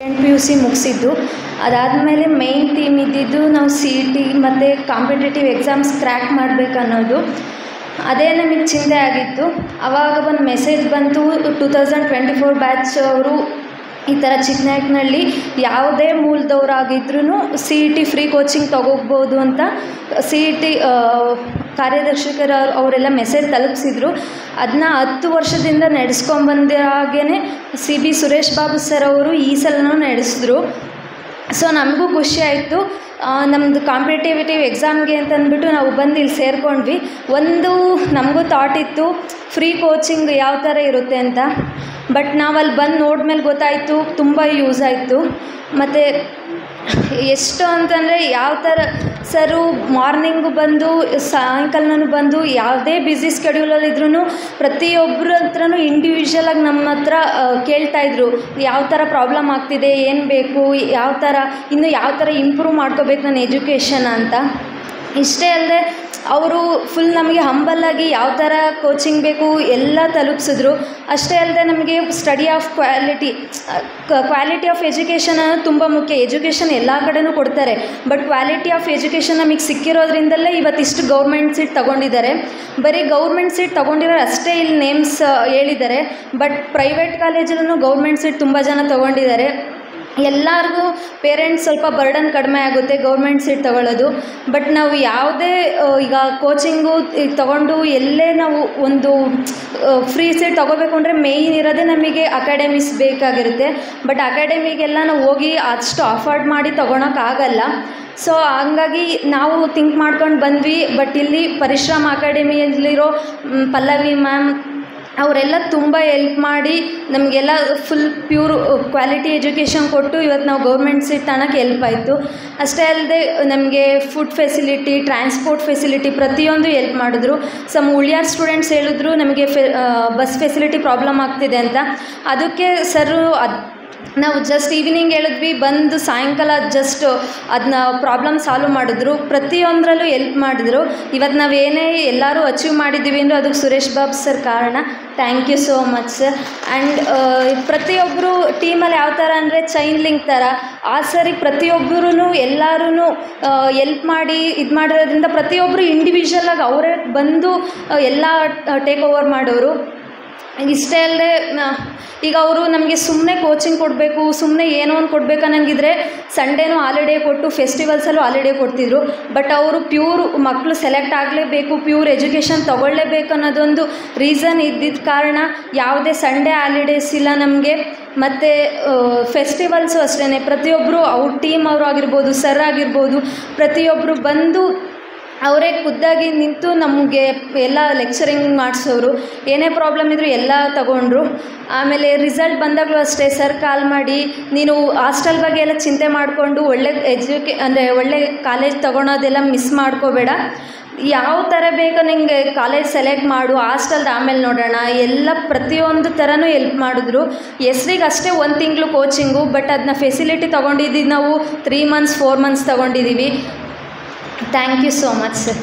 PUC ಮುಗಿಸಿದ್ದು. ಅದಾದಮೇಲೆ main theme ಇದ್ದಿದ್ದು ನಾವು CET ಮತ್ತು ಕಾಂಪಿಟೇಟಿವ್ ಎಕ್ಸಾಮ್ಸ್ ಕ್ರ್ಯಾಕ್ ಮಾಡಬೇಕನ್ನೋದು. ಅದೇ ನಮಗೆ ಚಿಂತೆ ಆಗಿತ್ತು. ಆವಾಗ ಒಂದು ಮೆಸೇಜ್ ಬಂತು, 2024 ಬ್ಯಾಚ್ ಅವರು ಈ ಥರ ಚಿಕ್ಕನಾಯಕನಹಳ್ಳಿ ಯಾವುದೇ ಮೂಲದವರಾಗಿದ್ರೂ CET ಫ್ರೀ ಕೋಚಿಂಗ್ ತೊಗೋಬೋದು ಅಂತ CET ಕಾರ್ಯದರ್ಶಕರು ಅವರೆಲ್ಲ ಮೆಸೇಜ್ ತಲುಪಿಸಿದ್ರು. ಅದನ್ನ 10 ವರ್ಷದಿಂದ ನಡೆಸ್ಕೊಂಬಂದಾಗೇ CB ಸುರೇಶ್ ಬಾಬು ಸರ್ ಅವರು ಈ ಸಲನೂ ನಡೆಸಿದ್ರು. ಸೊ ನಮಗೂ ಖುಷಿ ಆಯಿತು. ನಮ್ಮದು ಕಾಂಪಿಟೇಟಿವ್ ಎಕ್ಸಾಮ್ಗೆ ಅಂತಂದ್ಬಿಟ್ಟು ನಾವು ಬಂದು ಇಲ್ಲಿ ಸೇರಿಕೊಂಡ್ವಿ. ಒಂದು ನಮಗೂ ಥಾಟ್ ಇತ್ತು ಫ್ರೀ ಕೋಚಿಂಗ್ ಯಾವ ಥರ ಇರುತ್ತೆ ಅಂತ. ಬಟ್ ನಾವು ಅಲ್ಲಿ ಬಂದು ನೋಡಿದ್ಮೇಲೆ ಗೊತ್ತಾಯಿತು, ತುಂಬ ಯೂಸ್ ಆಯಿತು. ಮತ್ತು ಎಷ್ಟು ಅಂತಂದರೆ ಯಾವ ಥರ ಸರು ಮಾರ್ನಿಂಗು ಬಂದು ಸಾಯಂಕಾಲನೂ ಬಂದು ಯಾವುದೇ ಬ್ಯುಸಿ ಸ್ಕೆಡ್ಯೂಲಲ್ಲಿದ್ರೂ ಪ್ರತಿಯೊಬ್ಬರ ಹತ್ರನೂ ಇಂಡಿವಿಜುವಲಾಗಿ ನಮ್ಮ ಹತ್ರ ಕೇಳ್ತಾಯಿದ್ರು, ಯಾವ ಥರ ಪ್ರಾಬ್ಲಮ್ ಆಗ್ತಿದೆ, ಏನು ಬೇಕು, ಯಾವ ಥರ ಇಂಪ್ರೂವ್ ಮಾಡ್ಕೋಬೇಕು ನನ್ನ ಎಜುಕೇಷನ್ ಅಂತ. ಇಷ್ಟೇ ಅಲ್ಲದೆ ಅವರು ಫುಲ್ ನಮಗೆ ಹಂಬಲಾಗಿ ಯಾವ ಥರ ಕೋಚಿಂಗ್ ಬೇಕು ಎಲ್ಲ ತಲುಪಿಸಿದ್ರು. ಅಷ್ಟೇ ಅಲ್ಲದೆ ನಮಗೆ study of quality of education ಅನ್ನೋದು ತುಂಬ ಮುಖ್ಯ. ಎಜುಕೇಷನ್ ಎಲ್ಲ ಕಡೆನೂ ಕೊಡ್ತಾರೆ, ಬಟ್ ಕ್ವಾಲಿಟಿ ಆಫ್ ಎಜುಕೇಷನ್ ನಮಗೆ ಸಿಕ್ಕಿರೋದ್ರಿಂದಲೇ ಇವತ್ತಿಷ್ಟು ಗೌರ್ಮೆಂಟ್ ಸೀಟ್ ತೊಗೊಂಡಿದ್ದಾರೆ. ಬರೀ ಗೌರ್ಮೆಂಟ್ ಸೀಟ್ ತೊಗೊಂಡಿರೋ ಅಷ್ಟೇ ಇಲ್ಲಿ ನೇಮ್ಸ್ ಹೇಳಿದ್ದಾರೆ, ಬಟ್ ಪ್ರೈವೇಟ್ ಕಾಲೇಜಲ್ಲೂ ಗೌರ್ಮೆಂಟ್ ಸೀಟ್ ತುಂಬ ಜನ ತೊಗೊಂಡಿದ್ದಾರೆ. ಎಲ್ಲರಿಗೂ ಪೇರೆಂಟ್ಸ್ ಸ್ವಲ್ಪ ಬರ್ಡನ್ ಕಡಿಮೆ ಆಗುತ್ತೆ ಗೌರ್ಮೆಂಟ್ ಸೀಟ್ ತೊಗೊಳ್ಳೋದು. ಬಟ್ ನಾವು ಯಾವುದೇ ಈಗ ಕೋಚಿಂಗು ತೊಗೊಂಡು ಎಲ್ಲೇ ನಾವು ಒಂದು ಫ್ರೀ ಸೀಟ್ ತೊಗೋಬೇಕು ಅಂದರೆ ಮೇಯ್ನ್ ಇರೋದೇ ನಮಗೆ ಅಕಾಡೆಮೀಸ್ ಬೇಕಾಗಿರುತ್ತೆ. ಬಟ್ ಅಕಾಡೆಮಿಗೆಲ್ಲ ನಾವು ಹೋಗಿ ಅಷ್ಟು ಅಫೋರ್ಡ್ ಮಾಡಿ ತೊಗೊಳಕ್ಕಾಗಲ್ಲ. ಸೊ ಹಂಗಾಗಿ ನಾವು ಥಿಂಕ್ ಮಾಡ್ಕೊಂಡು ಬಂದ್ವಿ. ಬಟ್ ಇಲ್ಲಿ ಪರಿಶ್ರಮ ಅಕಾಡೆಮಿಯಲ್ಲಿರೋ ಪಲ್ಲವಿ ಮ್ಯಾಮ್ ಅವರೆಲ್ಲ ತುಂಬ ಹೆಲ್ಪ್ ಮಾಡಿ ನಮಗೆಲ್ಲ ಫುಲ್ ಪ್ಯೂರ್ ಕ್ವಾಲಿಟಿ ಎಜುಕೇಷನ್ ಕೊಟ್ಟು ಇವತ್ತು ನಾವು ಗೌರ್ಮೆಂಟ್ ಸೀಟ್ ತಗೊಳಕ್ಕೆ ಹೆಲ್ಪ್ ಆಯಿತು. ಅಷ್ಟೇ ಅಲ್ಲದೆ ನಮಗೆ ಫುಡ್ ಫೆಸಿಲಿಟಿ, ಟ್ರಾನ್ಸ್ಪೋರ್ಟ್ ಫೆಸಿಲಿಟಿ ಪ್ರತಿಯೊಂದು ಹೆಲ್ಪ್ ಮಾಡಿದ್ರು. ಸಮ್ ಉಳಿಯಾರ್ ಸ್ಟೂಡೆಂಟ್ಸ್ ಹೇಳಿದ್ರು ನಮಗೆ ಬಸ್ ಫೆಸಿಲಿಟಿ ಪ್ರಾಬ್ಲಮ್ ಆಗ್ತಿದೆ ಅಂತ. ಅದಕ್ಕೆ ಸರು ನಾವು ಜಸ್ಟ್ ಈವ್ನಿಂಗ್ ಹೇಳಿದ್ವಿ, ಬಂದು ಸಾಯಂಕಾಲ ಜಸ್ಟ್ ಅದನ್ನ ಪ್ರಾಬ್ಲಮ್ ಸಾಲ್ವ್ ಮಾಡಿದ್ರು. ಪ್ರತಿಯೊಂದರಲ್ಲೂ ಹೆಲ್ಪ್ ಮಾಡಿದ್ರು. ಇವತ್ತು ನಾವು ಏನೇ ಎಲ್ಲರೂ ಅಚೀವ್ ಮಾಡಿದ್ದೀವಿ ಅಂದರೆ ಅದಕ್ಕೆ ಸುರೇಶ್ ಬಾಬು ಸರ್ ಕಾರಣ. Thank you so much sir. And ಪ್ರತಿಯೊಬ್ಬರು ಟೀಮಲ್ಲಿ ಯಾವ ಥರ ಅಂದರೆ ಚೈನ್ ಲಿಂಕ್ ಥರ ಆ ಸರಿಗೆ ಪ್ರತಿಯೊಬ್ಬರೂ ಎಲ್ಲರೂ ಎಲ್ಪ್ ಮಾಡಿ ಇದು ಮಾಡಿರೋದ್ರಿಂದ ಪ್ರತಿಯೊಬ್ಬರು ಇಂಡಿವಿಜುವಲಾಗಿ ಅವರೇ ಬಂದು ಎಲ್ಲ ಟೇಕ್ ಓವರ್ ಮಾಡೋರು. ಇಷ್ಟೇ ಅಲ್ಲದೆ ಈಗ ಅವರು ನಮಗೆ ಸುಮ್ಮನೆ ಕೋಚಿಂಗ್ ಕೊಡಬೇಕು, ಸುಮ್ಮನೆ ಏನೋ ಒಂದು ಕೊಡಬೇಕು ಅನ್ನಂಗಿದ್ರೆ ಸಂಡೇನೂ ಹಾಲಿಡೇ ಕೊಟ್ಟು ಫೆಸ್ಟಿವಲ್ಸಲ್ಲೂ ಹಾಲಿಡೇ ಕೊಡ್ತಿದ್ರು. ಬಟ್ ಅವರು ಪ್ಯೂರ್ ಮಕ್ಕಳು ಸೆಲೆಕ್ಟ್ ಆಗಲೇಬೇಕು, ಪ್ಯೂರ್ ಎಜುಕೇಷನ್ ತೊಗೊಳ್ಳೇಬೇಕು ಅನ್ನೋದೊಂದು ರೀಸನ್ ಇದ್ದಿದ್ದ ಕಾರಣ ಯಾವುದೇ ಸಂಡೇ ಹಾಲಿಡೇಸ್ ಇಲ್ಲ ನಮಗೆ. ಮತ್ತು ಫೆಸ್ಟಿವಲ್ಸು ಅಷ್ಟೇ ಪ್ರತಿಯೊಬ್ಬರು ಅವ್ರ ಟೀಮ್ ಅವರು ಆಗಿರ್ಬೋದು, ಸರ್ ಆಗಿರ್ಬೋದು, ಪ್ರತಿಯೊಬ್ಬರು ಬಂದು ಅವರೇ ಖುದ್ದಾಗಿ ನಿಂತು ನಮಗೆ ಎಲ್ಲ ಲೆಕ್ಚರಿಂಗ್ ಮಾಡಿಸೋರು. ಏನೇ ಪ್ರಾಬ್ಲಮ್ ಇದ್ದರೂ ಎಲ್ಲ ತಗೊಂಡ್ರು. ಆಮೇಲೆ ರಿಸಲ್ಟ್ ಬಂದಾಗಲೂ ಅಷ್ಟೇ ಸರ್ ಕಾಲ್ ಮಾಡಿ ನೀನು ಹಾಸ್ಟೆಲ್ ಬಗ್ಗೆ ಎಲ್ಲ ಚಿಂತೆ ಮಾಡಿಕೊಂಡು ಒಳ್ಳೆ ಒಳ್ಳೆ ಕಾಲೇಜ್ ತೊಗೊಳೋದೆಲ್ಲ ಮಿಸ್ ಮಾಡ್ಕೋಬೇಡ, ಯಾವ ಥರ ಬೇಕೋ ನಿಂಗೆ ಕಾಲೇಜ್ ಸೆಲೆಕ್ಟ್ ಮಾಡು, ಹಾಸ್ಟೆಲ್ದು ಆಮೇಲೆ ನೋಡೋಣ, ಎಲ್ಲ ಪ್ರತಿಯೊಂದು ಥರನೂ ಹೆಲ್ಪ್ ಮಾಡಿದ್ರು. ಹೆಸ್ರಿಗೆ ಅಷ್ಟೇ 1 ತಿಂಗಳು ಕೋಚಿಂಗು, ಬಟ್ ಅದನ್ನ ಫೆಸಿಲಿಟಿ ತೊಗೊಂಡಿದ್ದೀವಿ ನಾವು 3 ಮಂತ್ಸ್ 4 ಮಂತ್ಸ್ ತೊಗೊಂಡಿದ್ದೀವಿ. Thank you so much, sir.